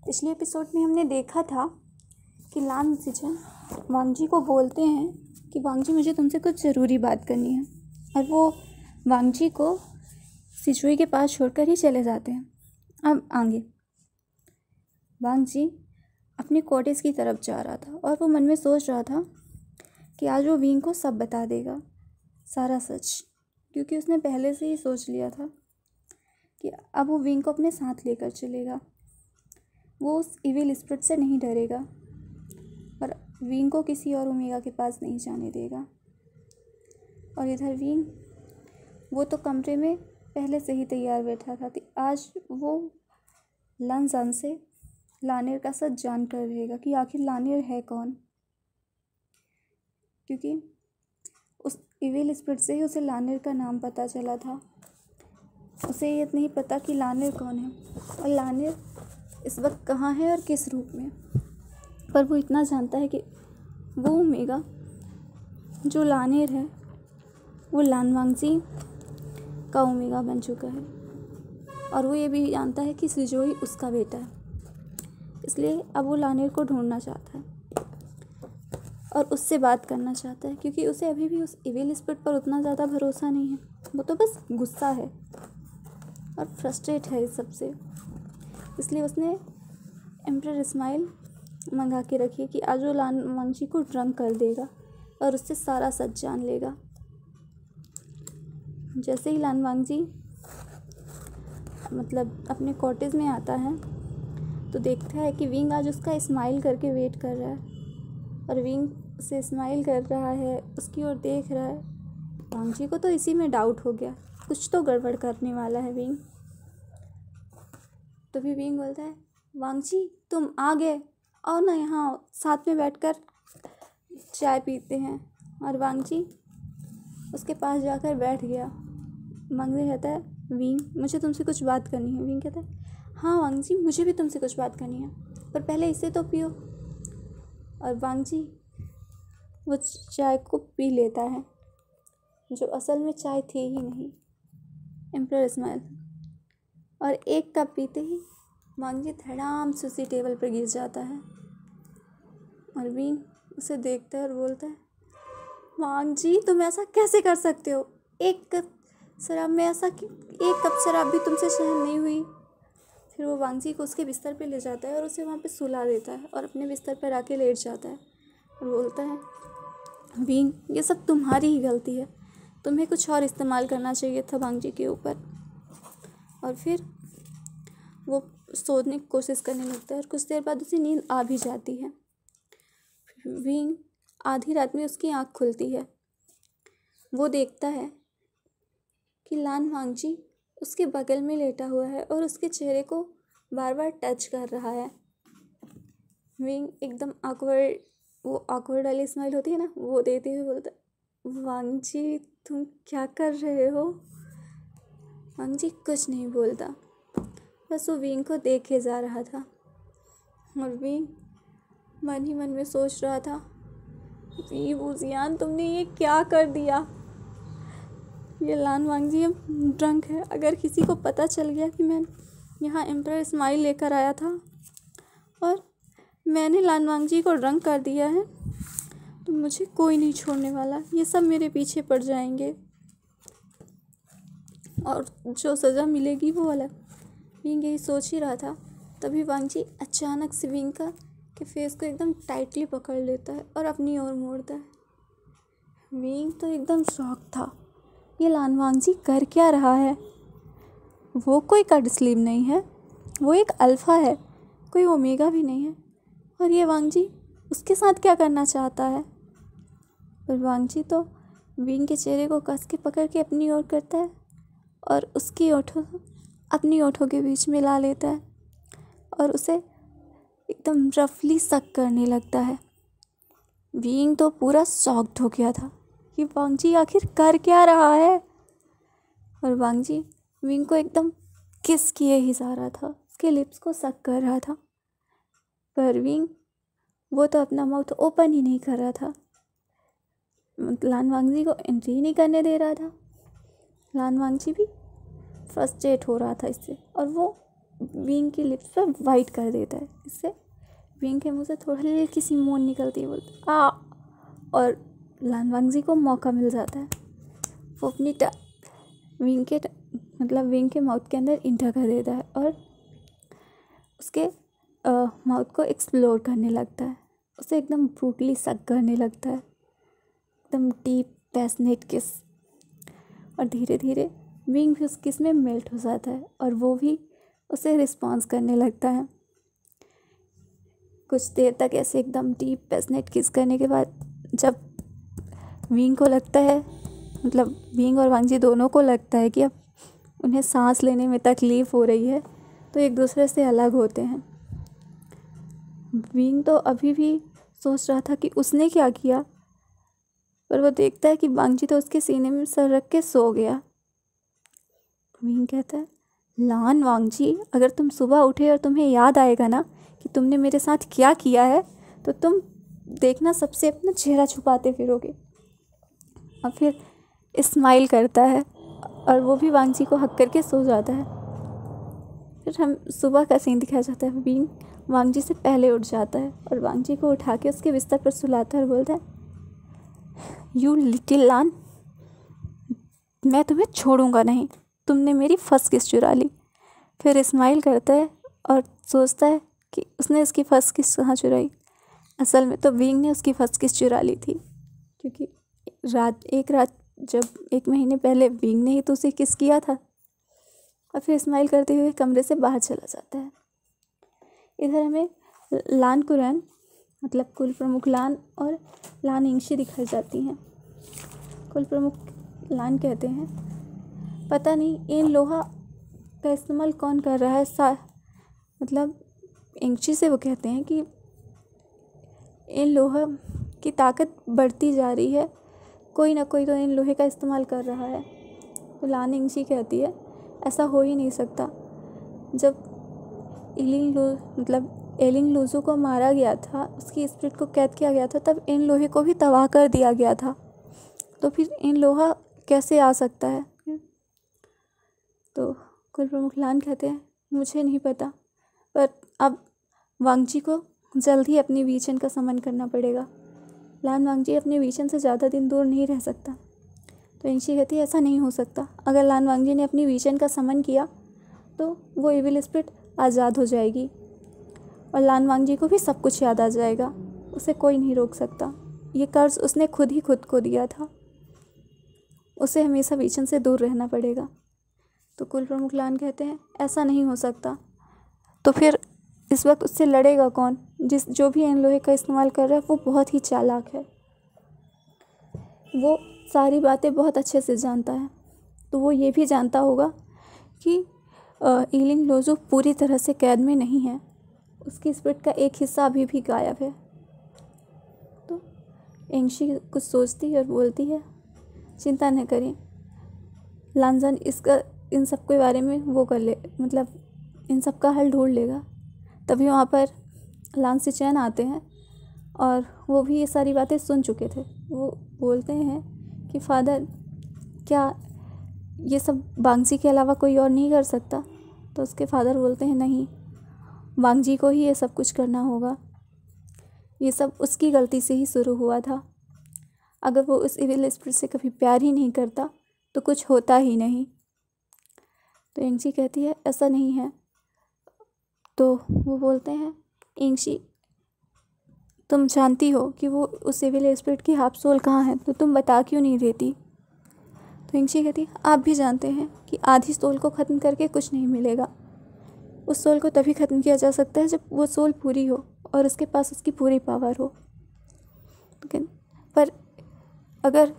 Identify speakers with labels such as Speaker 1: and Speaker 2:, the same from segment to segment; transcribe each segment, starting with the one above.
Speaker 1: पिछले एपिसोड में हमने देखा था कि लान सिचन वांगजी को बोलते हैं कि वांगजी मुझे तुमसे कुछ ज़रूरी बात करनी है, और वो वांगजी को सिचुई के पास छोड़कर ही चले जाते हैं। अब आगे वांगजी अपने कॉटेज की तरफ जा रहा था और वो मन में सोच रहा था कि आज वो विंग को सब बता देगा, सारा सच, क्योंकि उसने पहले से ही सोच लिया था कि अब वो विंग को अपने साथ लेकर चलेगा। वो उस इविल स्पिरिट से नहीं डरेगा और विंग को किसी और ओमेगा के पास नहीं जाने देगा। और इधर विंग वो तो कमरे में पहले से ही तैयार बैठा था। आज वो लानजान से लानेर का सच जान कर रहेगा कि आखिर लानेर है कौन, क्योंकि उस इविल स्पिरिट से ही उसे लानेर का नाम पता चला था। उसे ये नहीं पता कि लानेर कौन है और लानेर इस वक्त कहाँ है और किस रूप में, पर वो इतना जानता है कि वो ओमेगा जो लानेर है वो लान वांगजी का ओमेगा बन चुका है। और वो ये भी जानता है कि सिजोई उसका बेटा है, इसलिए अब वो लानेर को ढूंढना चाहता है और उससे बात करना चाहता है, क्योंकि उसे अभी भी उस इविल स्पिरिट पर उतना ज़्यादा भरोसा नहीं है। वो तो बस गुस्सा है और फ्रस्ट्रेट है इस सबसे। इसलिए उसने एम्परर स्माइल मंगा के रखी है कि आज वो लान वांगजी को ड्रंक कर देगा और उससे सारा सच जान लेगा। जैसे ही लान वांगजी अपने कॉटेज में आता है तो देखता है कि विंग आज उसका स्माइल करके वेट कर रहा है और विंग उसे स्माइल कर रहा है, उसकी ओर देख रहा है। वांगजी को तो इसी में डाउट हो गया, कुछ तो गड़बड़ करने वाला है विंग। तभी विंग बोलता है, वांगजी तुम आ गए, आओ ना यहाँ साथ में बैठकर चाय पीते हैं। और वांगजी उसके पास जाकर बैठ गया। वांगजी कहता है, विंग मुझे तुमसे कुछ बात करनी है। विंग कहता है, हाँ वांगजी मुझे भी तुमसे कुछ बात करनी है, पर पहले इसे तो पियो। और वांगजी वो चाय को पी लेता है, जो असल में चाय थी ही नहीं, एम्परर स्माइल। और एक कप पीते ही वांगजी धड़ाम से उसी टेबल पर गिर जाता है। और विंग उसे देखता है और बोलता है, वांगजी तुम ऐसा कैसे कर सकते हो? एक कप शराब भी तुमसे सहन नहीं हुई। फिर वो वांगजी को उसके बिस्तर पे ले जाता है और उसे वहाँ पे सुला देता है और अपने बिस्तर पर आके लेट जाता है और बोलता है, विंग ये सब तुम्हारी ही गलती है, तुम्हें कुछ और इस्तेमाल करना चाहिए था वांगजी के ऊपर। और फिर वो सोने की कोशिश करने लगता है और कुछ देर बाद उसे नींद आ भी जाती है। विंग आधी रात में उसकी आँख खुलती है। वो देखता है कि लान वांगजी उसके बगल में लेटा हुआ है और उसके चेहरे को बार बार टच कर रहा है। विंग एकदम ऑकवर्ड वाली स्माइल होती है ना, वो देते हुए बोलता है, वांगजी तुम क्या कर रहे हो? वांगजी कुछ नहीं बोलता, बस वो विंग को देखे जा रहा था। और विंग मन ही मन में सोच रहा था, वी वूजियान तुमने ये क्या कर दिया? ये लान वांगजी अब ड्रंक है। अगर किसी को पता चल गया कि मैं यहाँ एम्परर स्माइल लेकर आया था और मैंने लान वांगजी को ड्रंक कर दिया है, तो मुझे कोई नहीं छोड़ने वाला। ये सब मेरे पीछे पड़ जाएंगे और जो सज़ा मिलेगी वो अलग। विंग यही सोच ही रहा था, तभी वांगजी अचानक से विंग के फेस को एकदम टाइटली पकड़ लेता है और अपनी ओर मोड़ता है। विंग तो एकदम शॉक था, ये लान वांगजी कर क्या रहा है? वो कोई कड स्लिम नहीं है, वो एक अल्फ़ा है, कोई ओमेगा भी नहीं है, और ये वांगजी उसके साथ क्या करना चाहता है? पर वांगजी तो विंग के चेहरे को कस के पकड़ के अपनी ओर करता है और उसकी ओठों अपनी ओठों के बीच में ला लेता है और उसे एकदम रफली सक करने लगता है। विंग तो पूरा शॉक्ड हो गया था कि वांगजी आखिर कर क्या रहा है। और वांगजी विंग को एकदम किस किए ही जा रहा था, उसके लिप्स को सक कर रहा था, पर विंग वो तो अपना माउथ ओपन ही नहीं कर रहा था। लान वांगजी को एंट्री नहीं करने दे रहा था। लान वांगजी भी फ्रस्ट्रेट हो रहा था इससे, और वो विंग की लिप्स पर वाइट कर देता है। इससे विंग के मुंह से थोड़ा हल्की सी मोन निकलती है, बोलती आ, और लान वांगजी को मौका मिल जाता है। वो अपनी विंग के माउथ के अंदर इंटर कर देता है और उसके माउथ को एक्सप्लोर करने लगता है। उसे एकदम ब्रूटली सक करने लगता है, एकदम डीप पैशनेट किस। और धीरे धीरे विंग भी उस किस में मेल्ट हो जाता है और वो भी उसे रिस्पॉन्स करने लगता है। कुछ देर तक ऐसे एकदम डीप पैशनेट किस करने के बाद जब विंग को लगता है, मतलब विंग और वांगजी दोनों को लगता है कि अब उन्हें सांस लेने में तकलीफ़ हो रही है, तो एक दूसरे से अलग होते हैं। विंग तो अभी भी सोच रहा था कि उसने क्या किया, पर वो देखता है कि वांगजी तो उसके सीने में सर रख के सो गया। विंग कहता है, लान वांगजी, अगर तुम सुबह उठे और तुम्हें याद आएगा ना कि तुमने मेरे साथ क्या किया है, तो तुम देखना सबसे अपना चेहरा छुपाते फिरोगे। और फिर स्माइल करता है और वो भी वांगजी को हक करके सो जाता है। फिर हम सुबह का सीन दिखाया जाता है। विंग वांगजी से पहले उठ जाता है और वांगजी को उठा के उसके बिस्तर पर सुलाता है और बोलता है, यू लिटिल लान, मैं तुम्हें छोड़ूंगा नहीं, तुमने मेरी फर्स्ट किस चुरा ली। फिर स्माइल करता है और सोचता है कि उसने उसकी फर्स्ट किस कहाँ चुराई। असल में तो विंग ने उसकी फर्स्ट किस चुरा ली थी, क्योंकि एक रात जब 1 महीने पहले विंग ने ही तो उसे किस किया था। और फिर स्माइल करते हुए कमरे से बाहर चला जाता है। इधर हमें लान कुरैन, मतलब कुल प्रमुख लान और लान यिंगशी दिखाई जाती हैं। कुल प्रमुख लान कहते हैं, पता नहीं इन लोहा का इस्तेमाल कौन कर रहा है। मतलब यिंगशी से वो कहते हैं कि इन लोहा की ताकत बढ़ती जा रही है, कोई ना कोई तो इन लोहे का इस्तेमाल कर रहा है। तो लान यिंगशी कहती है, ऐसा हो ही नहीं सकता। जब एलिंग लूजू को मारा गया था, उसकी स्पिरिट को कैद किया गया था, तब इन लोहे को भी तबाह कर दिया गया था, तो फिर इन लोहा कैसे आ सकता है। तो कुल प्रमुख लान कहते हैं, मुझे नहीं पता, पर अब वांगजी को जल्द ही अपनी विजन का समन करना पड़ेगा। लान वांगजी अपने विजन से ज़्यादा दिन दूर नहीं रह सकता। तो यिंगशी कहती है, ऐसा नहीं हो सकता। अगर लान वांगजी ने अपनी विजन का समन किया तो वो इविल स्पिरिट आज़ाद हो जाएगी और लान वांगजी को भी सब कुछ याद आ जाएगा। उसे कोई नहीं रोक सकता। ये कर्ज उसने खुद को दिया था। उसे हमेशा विजन से दूर रहना पड़ेगा। तो कुल प्रमुख लान कहते हैं, ऐसा नहीं हो सकता। तो फिर इस वक्त उससे लड़ेगा कौन? जो भी इन लोहे का इस्तेमाल कर रहा है वो बहुत ही चालाक है, वो सारी बातें बहुत अच्छे से जानता है। तो वो ये भी जानता होगा कि एलिंग लूजू पूरी तरह से कैद में नहीं है, उसकी स्पिरिट का एक हिस्सा अभी भी गायब है। तो यिंगशी कुछ सोचती है और बोलती है, चिंता न करें, लानजान इन सब के बारे में वो कर ले, मतलब इन सब का हल ढूंढ लेगा। तभी वहाँ पर लान सिचैन आते हैं और वो भी ये सारी बातें सुन चुके थे। वो बोलते हैं कि फादर, क्या ये सब वांगजी के अलावा कोई और नहीं कर सकता? तो उसके फादर बोलते हैं, नहीं, वांगजी को ही ये सब कुछ करना होगा। ये सब उसकी गलती से ही शुरू हुआ था। अगर वो उस इविल स्पिरिट से कभी प्यार ही नहीं करता तो कुछ होता ही नहीं। तो यिंगशी कहती है, ऐसा नहीं है। तो वो बोलते हैं, यिंगशी, तुम जानती हो कि वो उस इविल स्पिरिट की हाफ सोल कहाँ है, तो तुम बता क्यों नहीं देती? तो यिंगशी कहती, आप भी जानते हैं कि आधी सोल को ख़त्म करके कुछ नहीं मिलेगा। उस सोल को तभी ख़त्म किया जा सकता है जब वो सोल पूरी हो और उसके पास उसकी पूरी पावर हो। पर अगर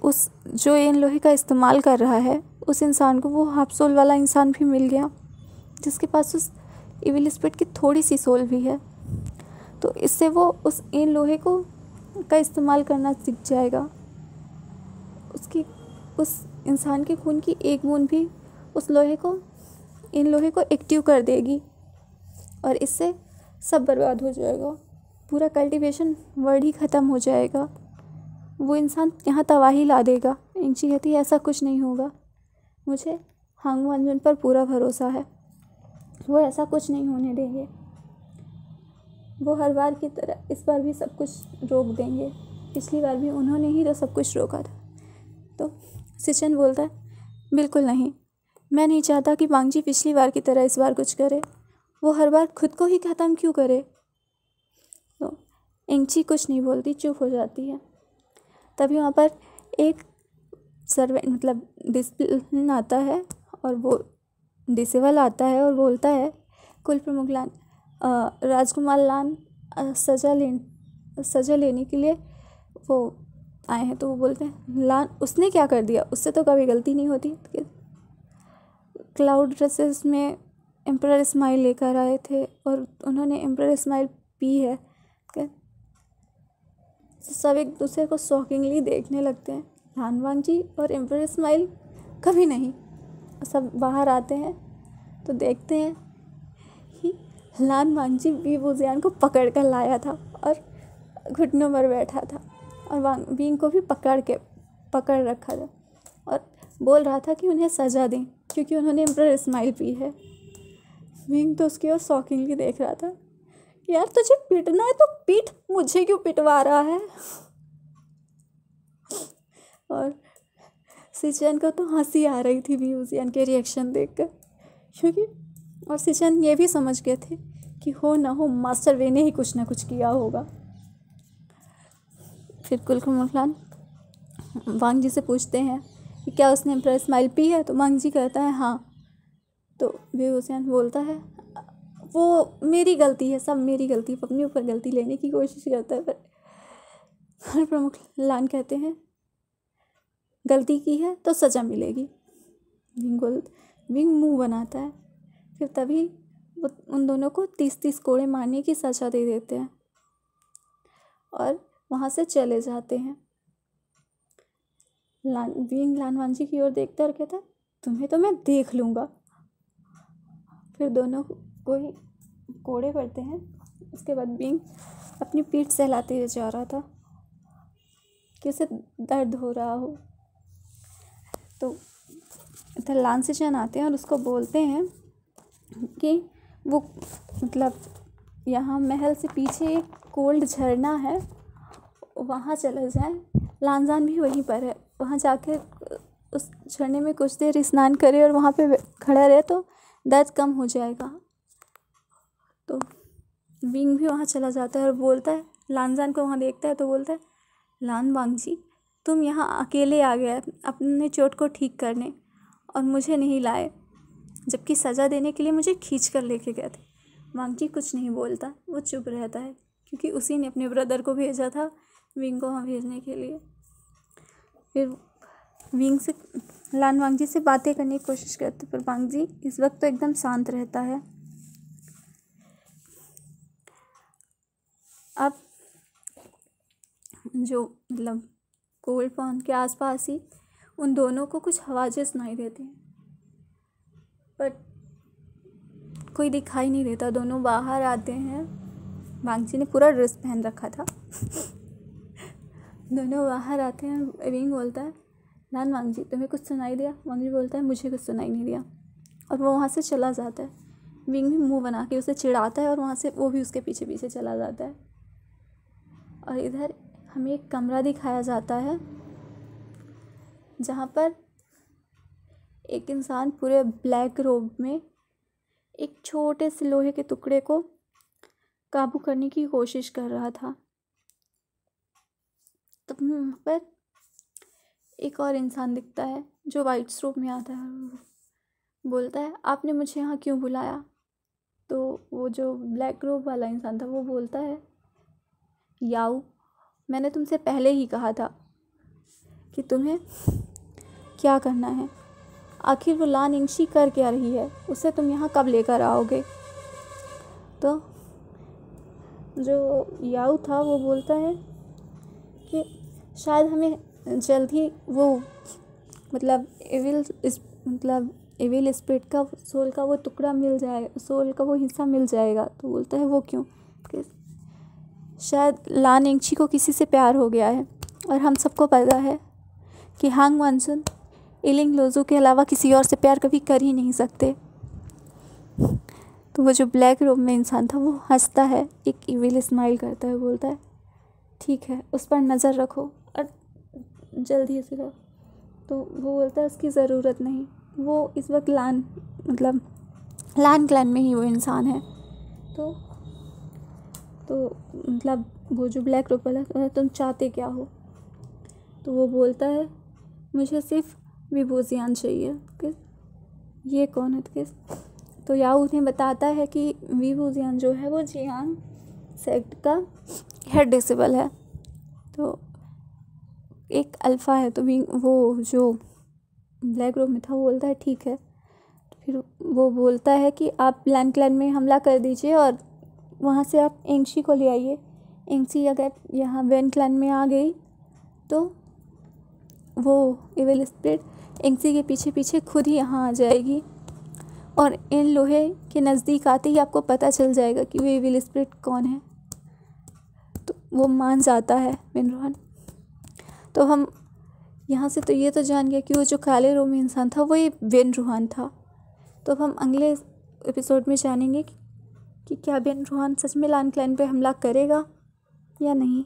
Speaker 1: उस जो इन लोहे का इस्तेमाल कर रहा है उस इंसान को वो हाफ सोल वाला इंसान भी मिल गया जिसके पास उस इविल स्पिरिट की थोड़ी सी सोल भी है, तो इससे वो उस इन लोहे को का इस्तेमाल करना सीख जाएगा। उसकी उस इंसान के खून की एक बूंद भी उस इन लोहे को एक्टिव कर देगी और इससे सब बर्बाद हो जाएगा। पूरा कल्टीवेशन वर्ड ही ख़त्म हो जाएगा। वो इंसान यहाँ तबाही ला देगा। यिंगशी कहती है, ऐसा कुछ नहीं होगा, मुझे हांग वांजुन पर पूरा भरोसा है। वो ऐसा कुछ नहीं होने देंगे। वो हर बार की तरह इस बार भी सब कुछ रोक देंगे। पिछली बार भी उन्होंने ही तो सब कुछ रोका था। तो सिचन बोलता है, बिल्कुल नहीं, मैं नहीं चाहता कि वांगजी पिछली बार की तरह इस बार कुछ करे। वो हर बार खुद को ही ख़त्म क्यों करे। तो इंची कुछ नहीं बोलती, चुप हो जाती है। तभी वहाँ पर एक सर्वेंट मतलब डिसिप्लिन आता है और वो डिसेबल आता है और बोलता है, कुल प्रमुख लान राजकुमार लान सज़ा लेने के लिए वो आए हैं। तो वो बोलते हैं, लान उसने क्या कर दिया, उससे तो कभी गलती नहीं होती। क्लाउड ड्रेसेस में एम्परर स्माइल लेकर आए थे और उन्होंने एम्परर स्माइल पी है। सब एक दूसरे को शॉकिंगली देखने लगते हैं। लान वांगजी और एम्परर स्माइल कभी नहीं। सब बाहर आते हैं तो देखते हैं कि लान वांगजी वी वुजियान को पकड़ कर लाया था और घुटनों पर बैठा था और विंग को भी पकड़ रखा था और बोल रहा था कि उन्हें सज़ा दें क्योंकि उन्होंने एम्परर स्माइल पी है। विंग तो उसकी ओर शॉकिंगली देख रहा था, यार तुझे पीटना है तो पीट, मुझे क्यों पिटवा रहा है। और सिचन को तो हंसी आ रही थी वी वुजियान के रिएक्शन देखकर, क्योंकि और सिचन ये भी समझ गए थे कि हो ना हो मास्टर वे ने ही कुछ ना कुछ किया होगा। फिर कुलकुमुखलान वांगजी से पूछते हैं कि क्या उसने एम्परर स्माइल पी है। तो वांगजी कहता है हाँ। तो वी वुजियान बोलता है, वो मेरी गलती है, सब मेरी गलती। अपने ऊपर गलती लेने की कोशिश करता है, पर प्रमुख लान कहते हैं गलती की है तो सज़ा मिलेगी। विंग मुंह बनाता है। फिर तभी वो उन दोनों को 30-30 कोड़े मारने की सज़ा दे देते हैं और वहाँ से चले जाते हैं। विंग लान वांगजी की ओर देखता है और कहता है, तुम्हें तो मैं देख लूँगा। फिर दोनों को ही कोड़े पड़ते हैं। उसके बाद विंग अपनी पीठ सहलाते हुए जा रहा था कि उसे दर्द हो रहा हो। तो इधर लान सिचन आते हैं और उसको बोलते हैं कि वो मतलब यहाँ महल से पीछे एक कोल्ड झरना है, वहाँ चला जाए। लानजान भी वहीं पर है, वहाँ जाकर उस झरने में कुछ देर स्नान करे और वहाँ पे खड़ा रहे तो दर्द कम हो जाएगा। तो विंग भी वहाँ चला जाता है और बोलता है, लानजान को वहाँ देखता है तो बोलता है, लान वांगजी तुम यहाँ अकेले आ गए अपने चोट को ठीक करने और मुझे नहीं लाए, जबकि सज़ा देने के लिए मुझे खींच कर लेके गए थे। वांगजी कुछ नहीं बोलता, वो चुप रहता है क्योंकि उसी ने अपने ब्रदर को भेजा था विंग को वहाँ भेजने के लिए। फिर विंग से लान वांगजी से बातें करने की कोशिश करते, पर वांगजी इस वक्त तो एकदम शांत रहता है। अब जो मतलब कोल्ड पॉन्ड के आसपास ही उन दोनों को कुछ आवाज़ें सुनाई देती हैं, पर कोई दिखाई नहीं देता। दोनों बाहर आते हैं। वांगजी ने पूरा ड्रेस पहन रखा था। दोनों बाहर आते हैं। विंग बोलता है, लान वांगजी तुम्हें कुछ सुनाई दिया। वांगजी बोलता है, मुझे कुछ सुनाई नहीं दिया, और वो वहाँ से चला जाता है। विंग भी मुंह बना के उसे चिढ़ाता है और वहाँ से वो भी उसके पीछे पीछे चला जाता है। और इधर हमें एक कमरा दिखाया जाता है जहाँ पर एक इंसान पूरे ब्लैक रोब में एक छोटे से लोहे के टुकड़े को काबू करने की कोशिश कर रहा था। तब वहाँ पर एक और इंसान दिखता है जो वाइट रोब में आता है। बोलता है, आपने मुझे यहाँ क्यों बुलाया। तो वो जो ब्लैक रोब वाला इंसान था वो बोलता है, याऊ मैंने तुमसे पहले ही कहा था कि तुम्हें क्या करना है। आखिर वो लान इंगशी कर क्या रही है, उसे तुम यहाँ कब लेकर आओगे। तो जो याऊ था वो बोलता है कि शायद हमें जल्द ही वो मतलब एविल स्पिरिट का सोल का वो टुकड़ा मिल जाएगा, सोल का वो हिस्सा मिल जाएगा। तो बोलता है वो क्यों, कि शायद लान इंगशी को किसी से प्यार हो गया है और हम सबको पता है कि हांग मानसून इलिंग लोजू के अलावा किसी और से प्यार कभी कर ही नहीं सकते। तो वो जो ब्लैक रूम में इंसान था वो हंसता है, एक इविल स्माइल करता है, बोलता है ठीक है उस पर नज़र रखो और जल्दी से रहो। तो वो बोलता है उसकी ज़रूरत नहीं, वो इस वक्त लान क्लैन में ही वो इंसान है। तो मतलब वो जो ब्लैक रूम वाला, तुम चाहते क्या हो? तो वो बोलता है मुझे सिर्फ विभूजियान चाहिए। किस ये कौन है? किस तो याऊ उन्हें बताता है कि विभूजियान जो है वो जियांग सेक्ट का हेड डिसेबल है, तो एक अल्फ़ा है। तो वो जो ब्लैक रूम में था वो बोलता है ठीक है। तो फिर वो बोलता है कि आप लान क्लैन में हमला कर दीजिए और वहाँ से आप एंगशी को ले आइए। एंगशी अगर यहाँ वेन क्लैन में आ गई तो वो इविल स्पिरिट एंगशी के पीछे पीछे खुद ही यहाँ आ जाएगी और इन लोहे के नज़दीक आते ही आपको पता चल जाएगा कि वो इविल स्पिरिट कौन है। तो वो मान जाता है विन रूहान। तो हम यहाँ से तो ये तो जान गया कि वो जो काले रूम में इंसान था वो ये विन रूहान था। तो अब हम अगले एपिसोड में जानेंगे कि क्या विन रूहान सच में लान क्लैन पे हमला करेगा या नहीं।